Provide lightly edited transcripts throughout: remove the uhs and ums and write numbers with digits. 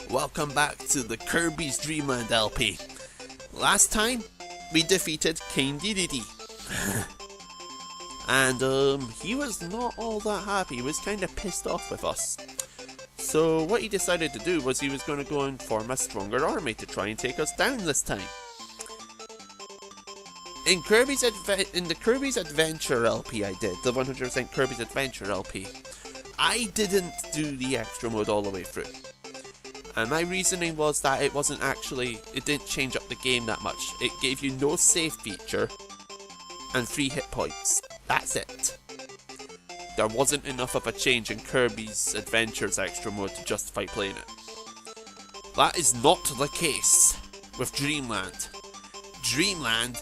Welcome back to the Kirby's Dreamland LP. Last time, we defeated King Dedede. And he was not all that happy. He was kind of pissed off with us. So what he decided to do was he was going to go and form a stronger army to try and take us down this time. In the Kirby's Adventure LP I did, the 100% Kirby's Adventure LP, I didn't do the extra mode all the way through. And my reasoning was that it didn't change up the game that much. It gave you no save feature and 3 hit points. That's it. There wasn't enough of a change in Kirby's Adventures extra mode to justify playing it. That is not the case with Dreamland. Dreamland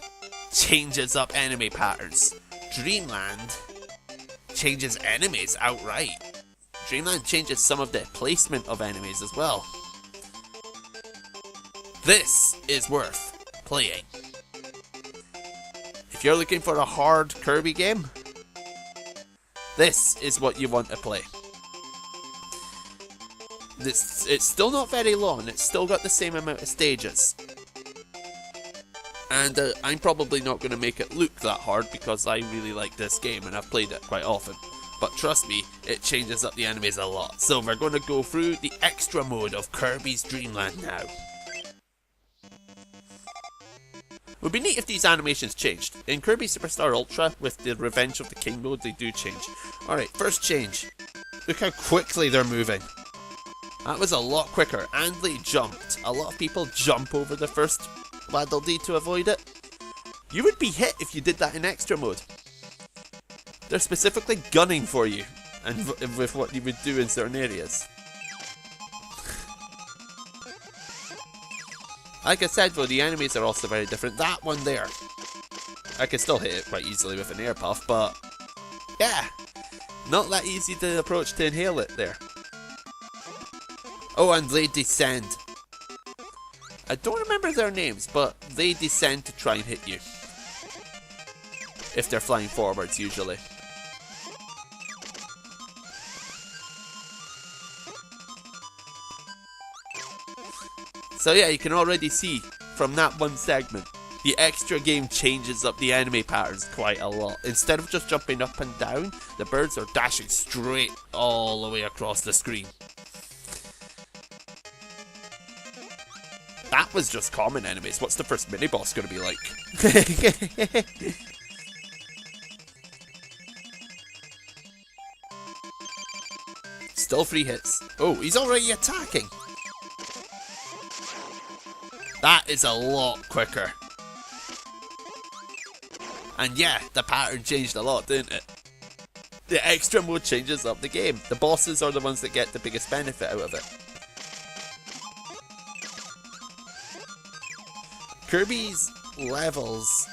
changes up enemy patterns. Dreamland changes enemies outright. Dreamland changes some of the placement of enemies as well. This is worth playing. If you're looking for a hard Kirby game, this is what you want to play. It's still not very long, it's still got the same amount of stages. And I'm probably not going to make it look that hard because I really like this game and I've played it quite often. But trust me, it changes up the enemies a lot. So we're going to go through the extra mode of Kirby's Dreamland now. It would be neat if these animations changed. In Kirby Superstar Ultra, with the Revenge of the King mode, they do change. Alright, first change. Look how quickly they're moving. That was a lot quicker, and they jumped. A lot of people jump over the first Waddle Dee to avoid it. You would be hit if you did that in extra mode. They're specifically gunning for you, and with what you would do in certain areas. Like I said though, the enemies are also very different. That one there, I can still hit it quite easily with an air puff, but yeah, not that easy to approach to inhale it there. Oh, and they descend. I don't remember their names, but they descend to try and hit you. If they're flying forwards, usually. So yeah, you can already see from that one segment, the extra game changes up the enemy patterns quite a lot. Instead of just jumping up and down, the birds are dashing straight all the way across the screen. That was just common enemies. What's the first mini-boss going to be like? Still 3 hits. Oh, he's already attacking. That is a lot quicker. And yeah, the pattern changed a lot, didn't it? The extra mode changes up the game. The bosses are the ones that get the biggest benefit out of it. Kirby's levels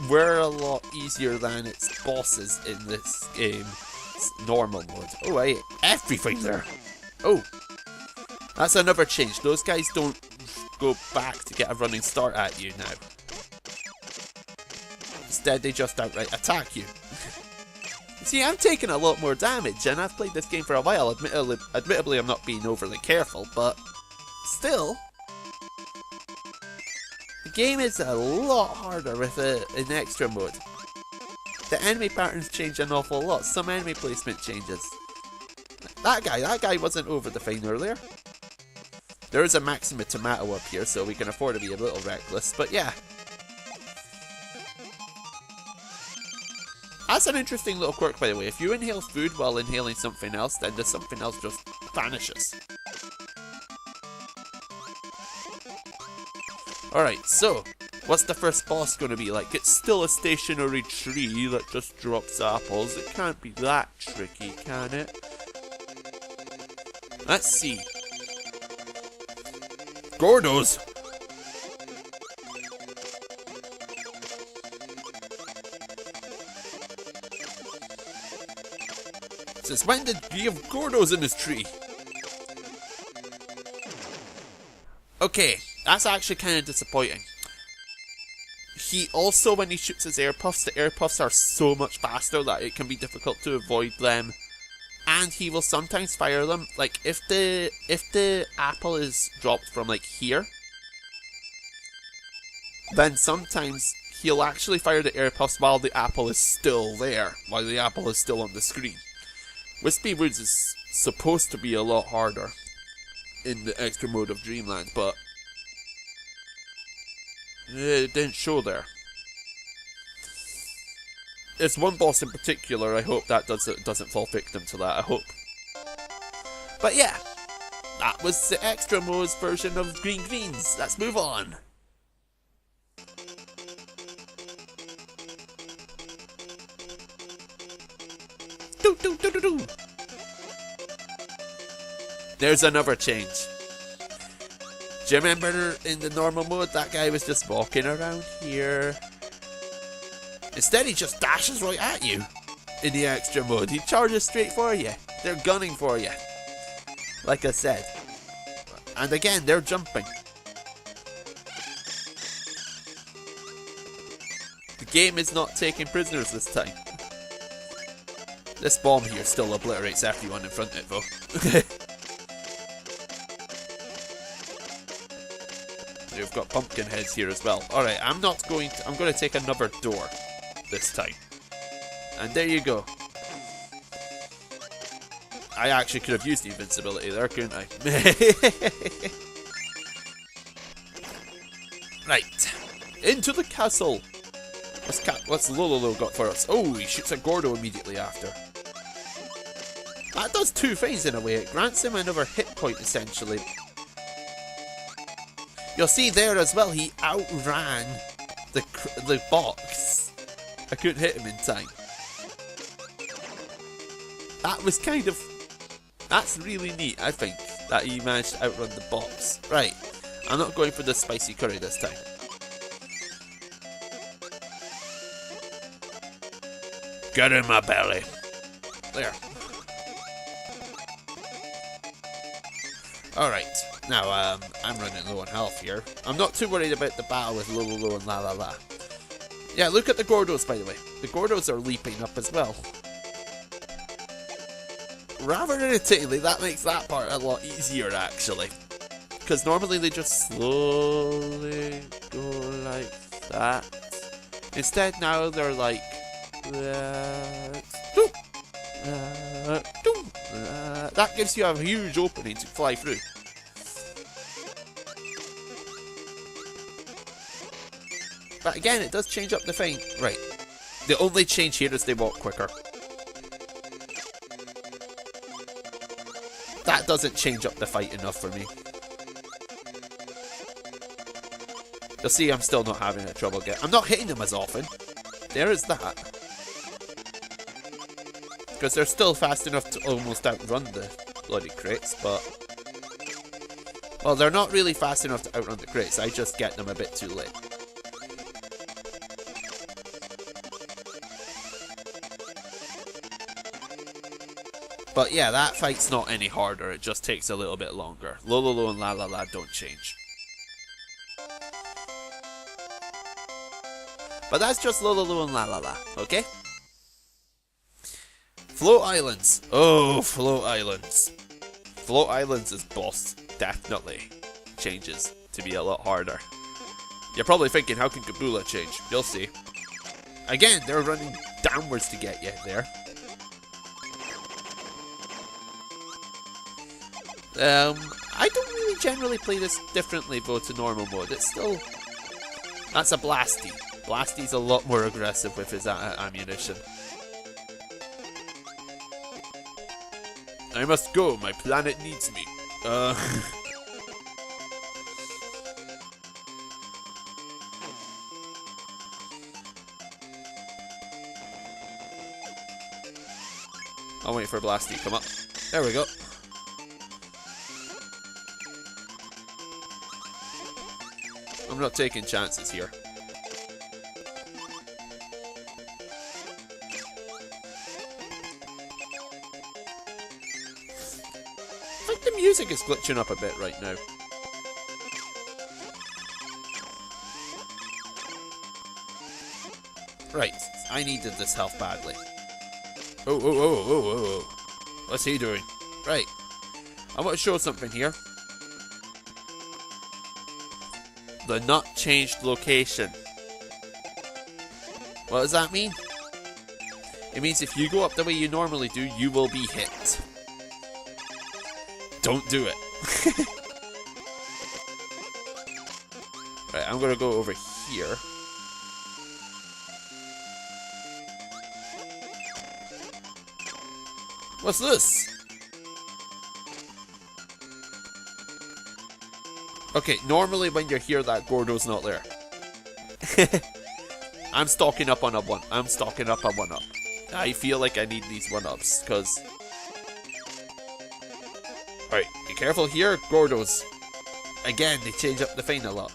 were a lot easier than its bosses in this game's normal mode. Oh, I ate everything there. Oh, that's another change. Those guys don't go back to get a running start at you now. Instead, they just outright attack you. See, I'm taking a lot more damage, and I've played this game for a while. Admittedly, I'm not being overly careful, but still, the game is a lot harder with an extra mode. The enemy patterns change an awful lot. Some enemy placement changes. That guy wasn't over the fine earlier. There is a Maxima Tomato up here, so we can afford to be a little reckless, but yeah. That's an interesting little quirk, by the way. If you inhale food while inhaling something else, then the something else just vanishes. Alright, so, what's the first boss going to be like? It's still a stationary tree that just drops apples. It can't be that tricky, can it? Let's see. Gordos! Since when did he have Gordos in his tree? Okay, that's actually kind of disappointing. He also, when he shoots his air puffs, the air puffs are so much faster that it can be difficult to avoid them. and he will sometimes fire them. Like if the apple is dropped from like here, then sometimes he'll actually fire the air puffs while the apple is still there, while the apple is still on the screen. Wispy Woods is supposed to be a lot harder in the extra mode of Dreamland, but it didn't show there. There's one boss in particular, I hope that doesn't fall victim to that, I hope. But yeah, that was the extra mode's version of Green Greens. Let's move on. There's another change. Do you remember in the normal mode that guy was just walking around here? Instead he just dashes right at you. In the extra mode, he charges straight for you. They're gunning for you. Like I said. And again, they're jumping. The game is not taking prisoners this time. This bomb here still obliterates everyone in front of it though. We've got pumpkin heads here as well. Alright, I'm going to take another door this time. And there you go. I actually could have used the invincibility there, couldn't I? Right. Into the castle. What's Lololo got for us? Oh, he shoots at Gordo immediately after. That does two things in a way. It grants him another hit point, essentially. You'll see there as well, he outran the box. I couldn't hit him in time. That was kind of... That's really neat, I think, that he managed to outrun the box. Right, I'm not going for the spicy curry this time. Get in my belly. There. Alright, now I'm running low on health here. I'm not too worried about the battle with Lololo and La La La. Yeah, look at the Gordos, by the way. The Gordos are leaping up as well. Rather irritatingly, that makes that part a lot easier, actually. Because normally they just slowly go like that. Instead, now they're like... that gives you a huge opening to fly through. But again, it does change up the thing. Right. The only change here is they walk quicker. That doesn't change up the fight enough for me. You'll see I'm still not having a trouble I'm not hitting them as often. There is that. Because they're still fast enough to almost outrun the bloody crates, but... Well, they're not really fast enough to outrun the crates, I just get them a bit too late. But yeah, that fight's not any harder, it just takes a little bit longer. Lololo and La La La don't change. But that's just Lololo and La La La, okay? Float Islands. Oh, Float Islands. Float Islands' boss definitely changes to be a lot harder. You're probably thinking, how can KABOOLA change? You'll see. Again, they're running downwards to get you there. I don't really generally play this differently though to normal mode. It's still... That's a Blasty. Blasty's a lot more aggressive with his ammunition. I must go, my planet needs me. I'll wait for Blasty to come up. There we go. I'm not taking chances here. I think the music is glitching up a bit right now. Right, I needed this health badly. Oh. What's he doing? Right. I want to show something here. The nut changed location. What does that mean? It means if you go up the way you normally do, you will be hit. Don't do it. Right, I'm gonna go over here. What's this? Okay, normally when you're here, that Gordo's not there. I'm stocking up on a one. I'm stocking up on 1-up. I feel like I need these 1-ups, because... Alright, be careful here, Gordos. Again, they change up the thing a lot.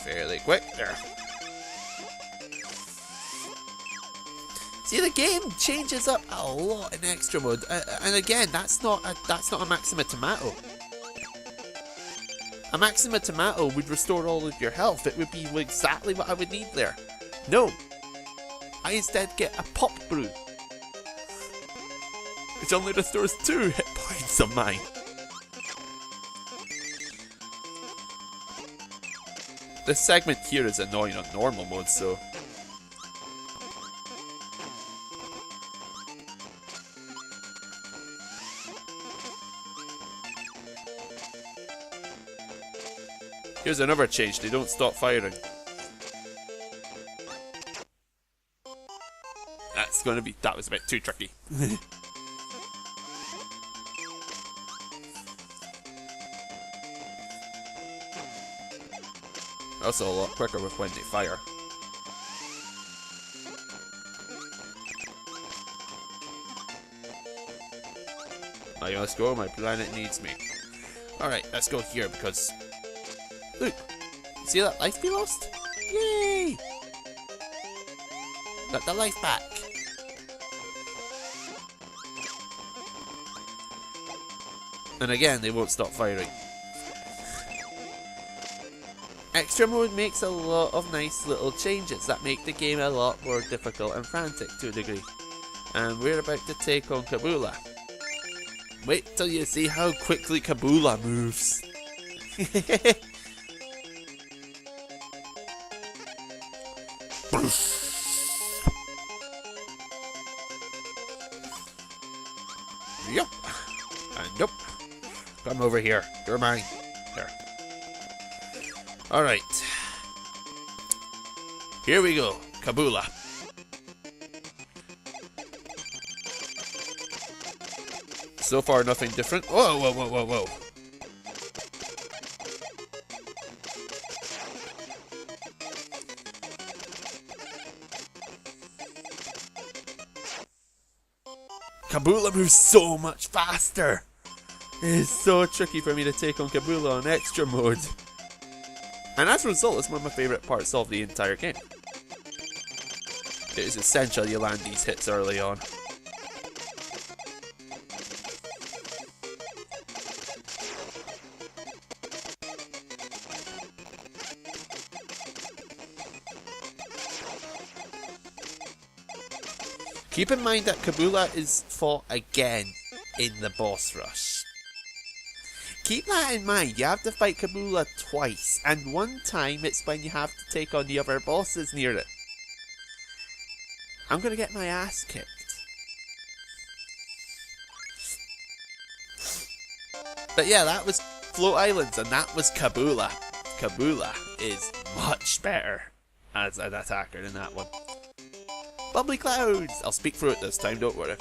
Be fairly quick. There. See, the game changes up a lot in extra mode, and again, that's not a Maxima Tomato. A Maxima Tomato would restore all of your health. It would be exactly what I would need there. No, I instead get a Pop Brew, which only restores 2 hit points of mine. This segment here is annoying on normal mode, so. Here's another change, they don't stop firing. That was a bit too tricky. Also a lot quicker with when they fire. Alright, let's go, my planet needs me. Alright, let's go here because... Look, see that life we lost? Yay! Got the life back. And again, they won't stop firing. Extra mode makes a lot of nice little changes that make the game a lot more difficult and frantic to a degree. And we're about to take on KABOOLA. Wait till you see how quickly KABOOLA moves. Yep. And nope. Come over here. You're mine. There. Alright. Here we go. KABOOLA. So far, nothing different. Whoa, whoa, whoa, whoa, whoa. KABOOLA moves so much faster. It is so tricky for me to take on KABOOLA on extra mode. And as a result, it's one of my favourite parts of the entire game. It is essential you land these hits early on. Keep in mind that KABOOLA is fought again in the boss rush. Keep that in mind, you have to fight KABOOLA twice, and one time it's when you have to take on the other bosses near it. I'm gonna get my ass kicked. But yeah, that was Float Islands, and that was KABOOLA. KABOOLA is much better as an attacker than that one. Bubbly clouds! I'll speak through it this time, don't worry.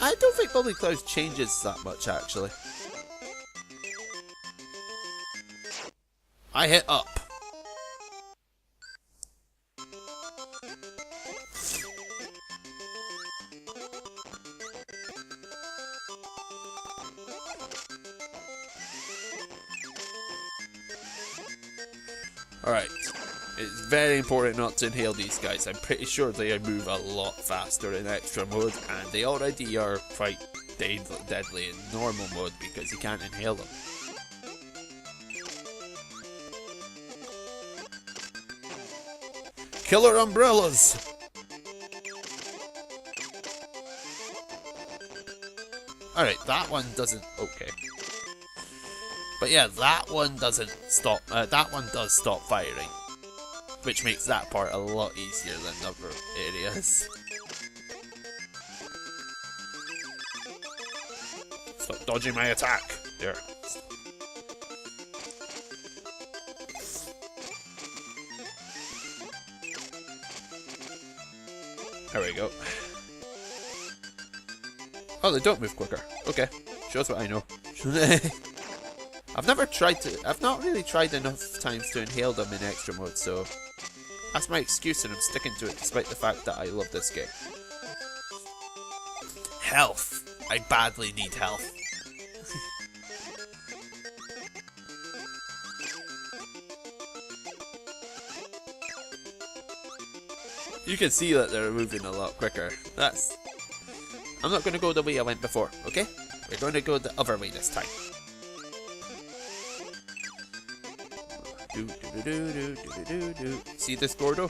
I don't think bubbly clouds changes that much, actually. I hit up. Alright, it's very important not to inhale these guys. I'm pretty sure they move a lot faster in extra mode, and they already are quite deadly in normal mode because you can't inhale them. Killer umbrellas! Alright, that one doesn't... Okay. But yeah, that one doesn't stop... that one does stop firing. Which makes that part a lot easier than other areas. Stop dodging my attack! There. There we go. Oh, they don't move quicker. Okay, shows what I know. I've not really tried enough times to inhale them in extra mode, so that's my excuse and I'm sticking to it despite the fact that I love this game. Health. I badly need health. You can see that they're moving a lot quicker. I'm not going to go the way I went before, okay? We're going to go the other way this time. See this Gordo?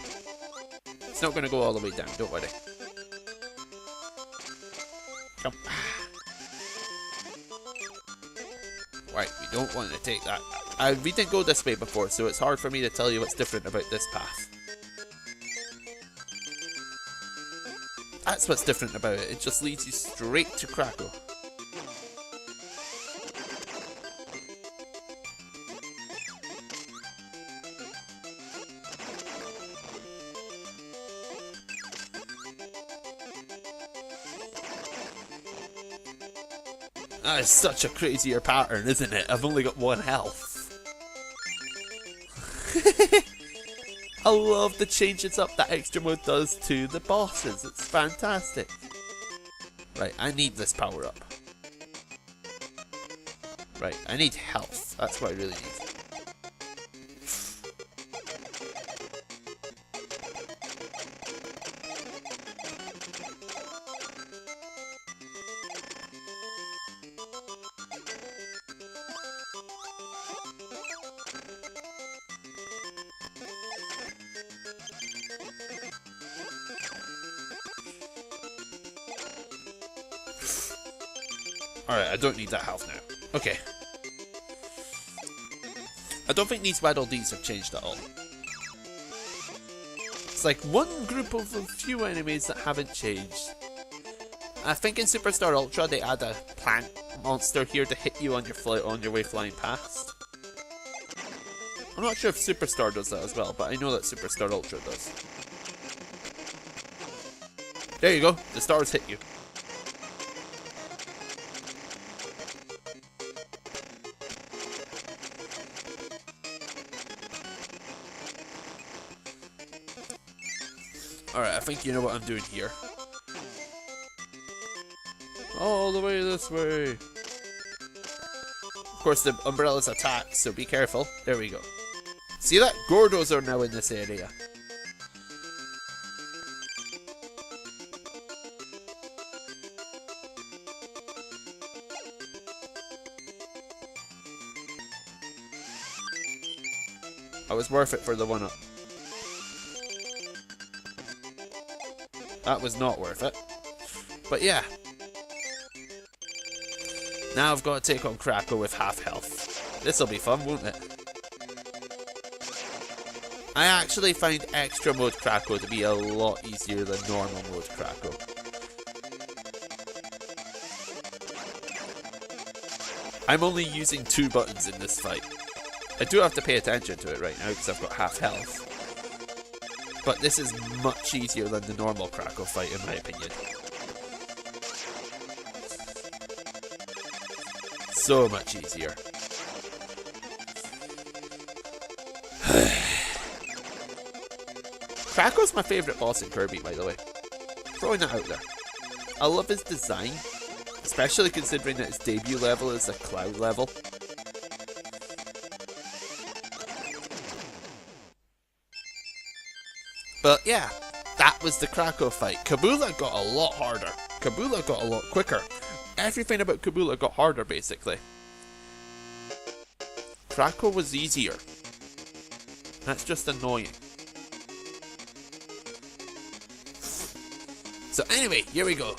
It's not going to go all the way down, don't worry. Come. Right, we don't want to take that. We didn't go this way before, so it's hard for me to tell you what's different about this path. That's what's different about it. It just leads you straight to Krakow. That is such a crazier pattern, isn't it? I've only got 1 health. I love the changes up that extra mode does to the bosses. It's fantastic. Right, I need this power up. Right, I need health. That's what I really need. Alright, I don't need that health now. Okay. I don't think these Waddle Dees have changed at all. It's like one group of a few enemies that haven't changed. I think in Superstar Ultra they add a plant monster here to hit you on your way flying past. I'm not sure if Superstar does that as well, but I know that Superstar Ultra does. There you go, the stars hit you. Alright, I think you know what I'm doing here. All the way this way. Of course, the umbrellas attack, so be careful. There we go. See that? Gordos are now in this area. I was worth it for the 1-up. That was not worth it. But yeah. Now I've got to take on Krakow with half health. This'll be fun, won't it? I actually find extra mode Krakow to be a lot easier than normal mode Krakow. I'm only using 2 buttons in this fight. I do have to pay attention to it right now because I've got half health. But this is much easier than the normal Krakow fight in my opinion. So much easier. Krakow's my favourite boss in Kirby, by the way. Throwing that out there. I love his design, especially considering that his debut level is a cloud level. But yeah, that was the Krakow fight. KABOOLA got a lot harder. KABOOLA got a lot quicker. Everything about KABOOLA got harder, basically. Krakow was easier. That's just annoying. So anyway, here we go.